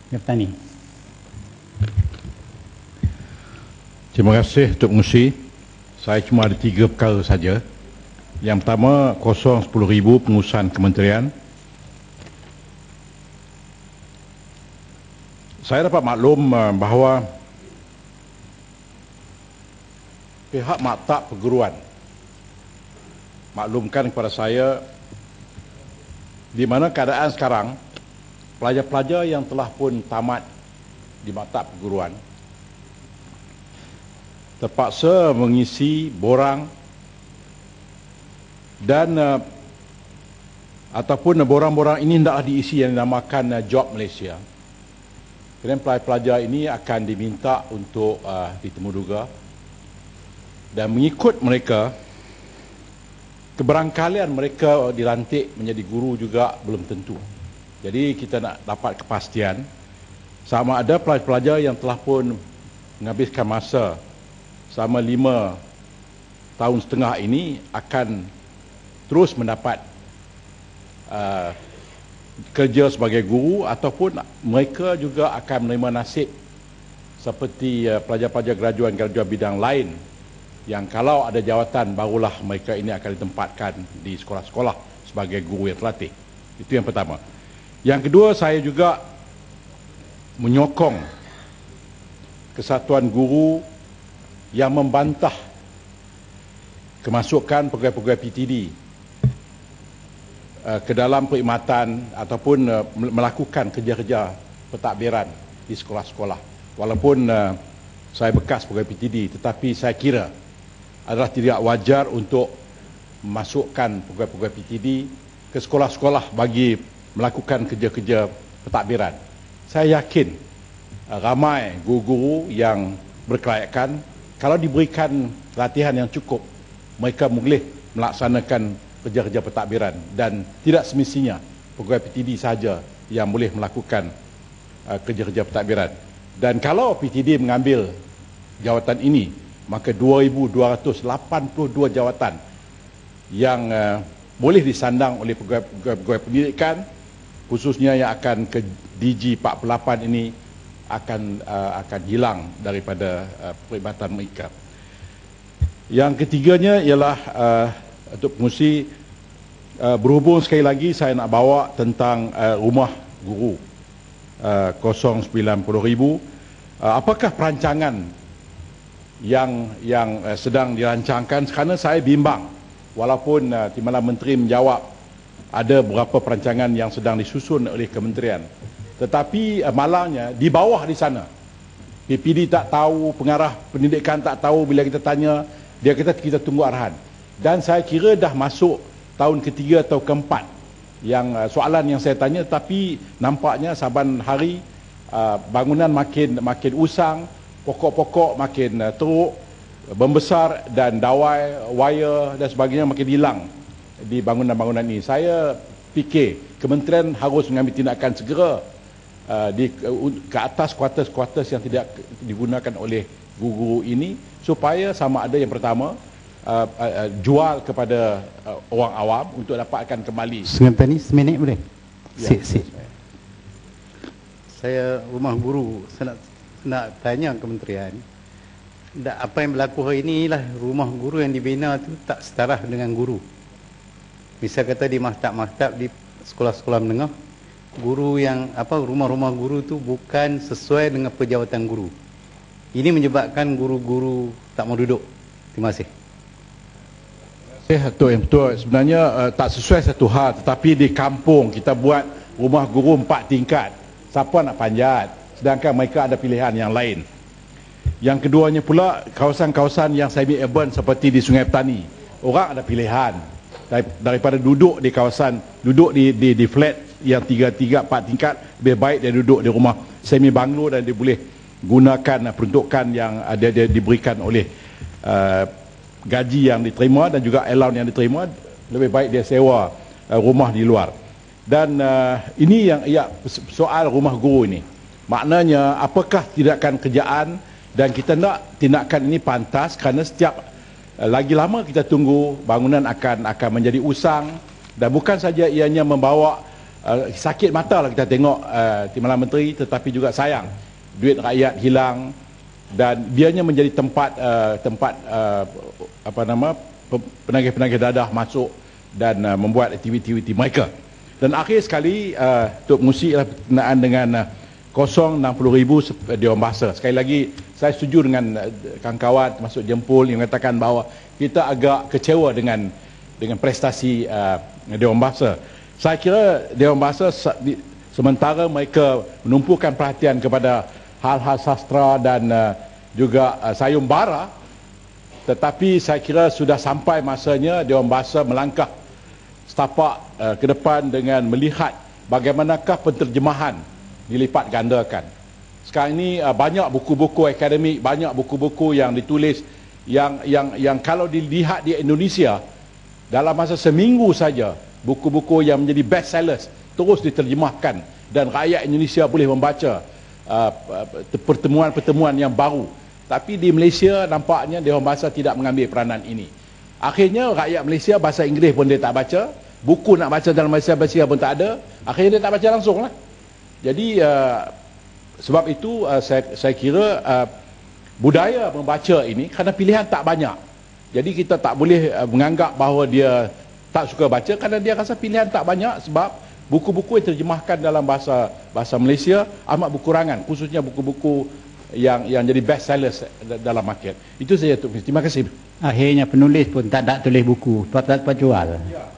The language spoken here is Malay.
Petani. Terima kasih Tuk Pengerusi. Saya cuma ada 3 perkara saja. Yang pertama, kosong 10,000 pengurusan kementerian. Saya dapat maklum bahawa pihak maktab perguruan maklumkan kepada saya di mana keadaan sekarang pelajar-pelajar yang telah pun tamat di maktab perguruan terpaksa mengisi borang dan ataupun borang-borang ini hendaklah diisi yang dinamakan Job Malaysia. Kemudian pelajar-pelajar ini akan diminta untuk ditemuduga dan mengikut mereka, keberangkalian mereka dilantik menjadi guru juga belum tentu. Jadi kita nak dapat kepastian sama ada pelajar-pelajar yang telah pun menghabiskan masa selama 5 tahun setengah ini akan terus mendapat kerja sebagai guru ataupun mereka juga akan menerima nasib seperti pelajar-pelajar graduan-graduan bidang lain yang kalau ada jawatan barulah mereka ini akan ditempatkan di sekolah-sekolah sebagai guru yang terlatih. Itu yang pertama. Yang kedua, saya juga menyokong Kesatuan Guru yang membantah kemasukan pegawai-pegawai PTD ke dalam perkhidmatan ataupun melakukan kerja-kerja pentadbiran di sekolah-sekolah. Walaupun saya bekas pegawai PTD, tetapi saya kira adalah tidak wajar untuk memasukkan pegawai-pegawai PTD ke sekolah-sekolah bagi melakukan kerja-kerja pentadbiran. Saya yakin ramai guru-guru yang berkelayakan kalau diberikan latihan yang cukup, mereka boleh melaksanakan kerja-kerja pentadbiran dan tidak semestinya pegawai PTD sahaja yang boleh melakukan kerja-kerja pentadbiran. Dan kalau PTD mengambil jawatan ini, maka 2,282 jawatan yang boleh disandang oleh pegawai pendidikan, khususnya yang akan ke DG 48 ini akan hilang daripada perkhidmatan mereka. Yang ketiganya ialah untuk pengerusi, berhubung sekali lagi saya nak bawa tentang rumah guru 090,000. Apakah perancangan yang sedang dirancangkan? Kerana saya bimbang, walaupun Timbalan Menteri menjawab ada beberapa perancangan yang sedang disusun oleh kementerian, tetapi malangnya di bawah di sana PPD tak tahu, pengarah pendidikan tak tahu. Bila kita tanya, dia kata kita tunggu arahan. Dan saya kira dah masuk tahun ketiga atau keempat yang soalan yang saya tanya, tapi nampaknya saban hari bangunan makin usang, pokok-pokok makin teruk, membesar dan dawai, wire dan sebagainya makin hilang di bangunan-bangunan ini. Saya fikir kementerian harus mengambil tindakan segera ke atas kuartus-kuartus yang tidak digunakan oleh guru-guru ini, supaya sama ada yang pertama jual kepada orang awam untuk dapatkan kembali. Sebentar ni seminit boleh? Ya, Saya rumah guru, saya nak tanya kementerian, apa yang berlaku hari ini lah, rumah guru yang dibina tu tak setaraf dengan guru. Misal kata di maktab-maktab, di sekolah-sekolah menengah, guru yang rumah-rumah guru tu bukan sesuai dengan pejawatan guru. Ini menyebabkan guru-guru tak mau duduk. Terima kasih. Yang betul. Sebenarnya tak sesuai satu hal, tetapi di kampung kita buat rumah guru 4 tingkat. Siapa nak panjat? Sedangkan mereka ada pilihan yang lain. Yang keduanya pula, kawasan-kawasan yang semi-urban seperti di Sungai Petani, orang ada pilihan daripada duduk di kawasan, duduk di flat yang 3, 4 tingkat, lebih baik dia duduk di rumah semi banglo dan dia boleh gunakan peruntukan yang ada diberikan oleh gaji yang diterima dan juga allowance yang diterima. Lebih baik dia sewa rumah di luar. Dan ini yang soal rumah guru ini, maknanya apakah tindakan kerjaan, dan kita nak tindakan ini pantas kerana setiap lagi lama kita tunggu, bangunan akan menjadi usang, dan bukan saja ianya membawa sakit mata lah kita tengok Timbalan Menteri, tetapi juga sayang duit rakyat hilang dan biarnya menjadi tempat penagih-penagih dadah masuk dan membuat aktiviti mereka. Dan akhir sekali Tok Musi ialah berkenaan dengan 0.60,000 Dewan Bahasa. Sekali lagi saya setuju dengan kawan-kawan termasuk Jempol yang mengatakan bahawa kita agak kecewa dengan prestasi Dewan Bahasa. Saya kira Dewan Bahasa sementara mereka menumpukan perhatian kepada hal-hal sastra dan juga sayembara, tetapi saya kira sudah sampai masanya Dewan Bahasa melangkah setapak ke depan dengan melihat bagaimanakah penterjemahan dilipat gandakan. Sekarang ini banyak buku-buku akademik, banyak buku-buku yang ditulis yang kalau dilihat di Indonesia dalam masa seminggu saja buku-buku yang menjadi best sellers terus diterjemahkan dan rakyat Indonesia boleh membaca pertemuan-pertemuan yang baru. Tapi di Malaysia nampaknya Dewan Bahasa tidak mengambil peranan ini. Akhirnya rakyat Malaysia bahasa Inggeris pun dia tak baca, buku nak baca dalam bahasa pun tak ada, akhirnya dia tak baca langsung lah. Jadi sebab itu saya kira budaya membaca ini kerana pilihan tak banyak. Jadi kita tak boleh menganggap bahawa dia tak suka baca kerana dia rasa pilihan tak banyak, sebab buku-buku yang terjemahkan dalam bahasa Malaysia amat berkurangan, khususnya buku-buku yang jadi best sellers dalam market. Itu saja Tok. Terima kasih. Akhirnya penulis pun tak tulis buku, tak jual. Ya.